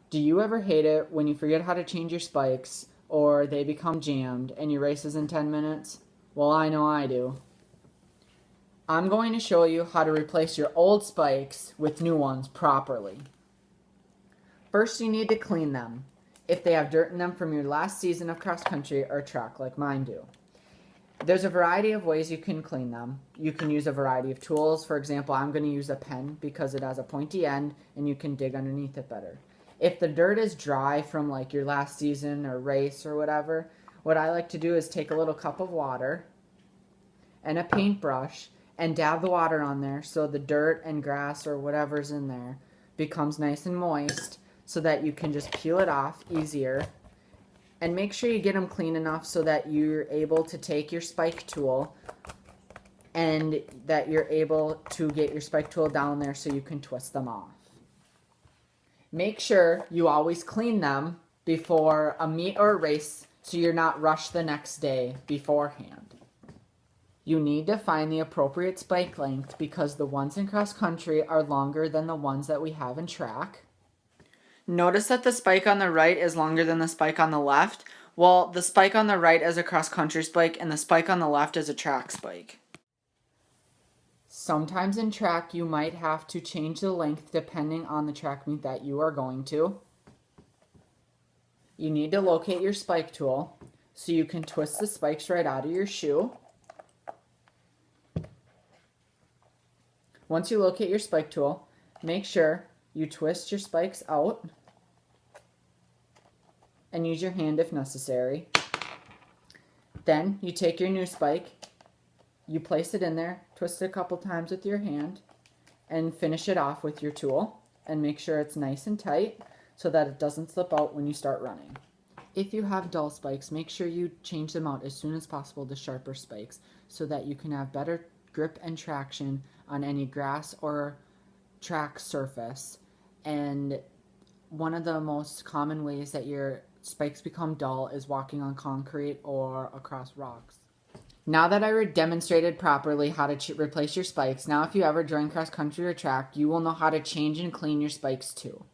Do you ever hate it when you forget how to change your spikes or they become jammed and your race is in 10 minutes? Well, I know I do. I'm going to show you how to replace your old spikes with new ones properly. First, you need to clean them if they have dirt in them from your last season of cross country or track like mine do. There's a variety of ways you can clean them. You can use a variety of tools. For example, I'm going to use a pen because it has a pointy end and you can dig underneath it better. If the dirt is dry from like your last season or race or whatever, what I like to do is take a little cup of water and a paintbrush and dab the water on there so the dirt and grass or whatever's in there becomes nice and moist so that you can just peel it off easier. And make sure you get them clean enough so that you're able to take your spike tool and that you're able to get your spike tool down there so you can twist them off. Make sure you always clean them before a meet or a race so you're not rushed the next day beforehand. You need to find the appropriate spike length because the ones in cross country are longer than the ones that we have in track. Notice that the spike on the right is longer than the spike on the left. Well, the spike on the right is a cross-country spike and the spike on the left is a track spike. Sometimes in track you might have to change the length depending on the track meet that you are going to. You need to locate your spike tool so you can twist the spikes right out of your shoe. Once you locate your spike tool, make sure you twist your spikes out and use your hand if necessary. Then you take your new spike, you place it in there, twist it a couple times with your hand, and finish it off with your tool. And make sure it's nice and tight so that it doesn't slip out when you start running. If you have dull spikes, make sure you change them out as soon as possible to sharper spikes so that you can have better grip and traction on any grass or track surface. And one of the most common ways that your spikes become dull is walking on concrete or across rocks. Now that I demonstrated properly how to replace your spikes, now if you ever join cross country or track, you will know how to change and clean your spikes too.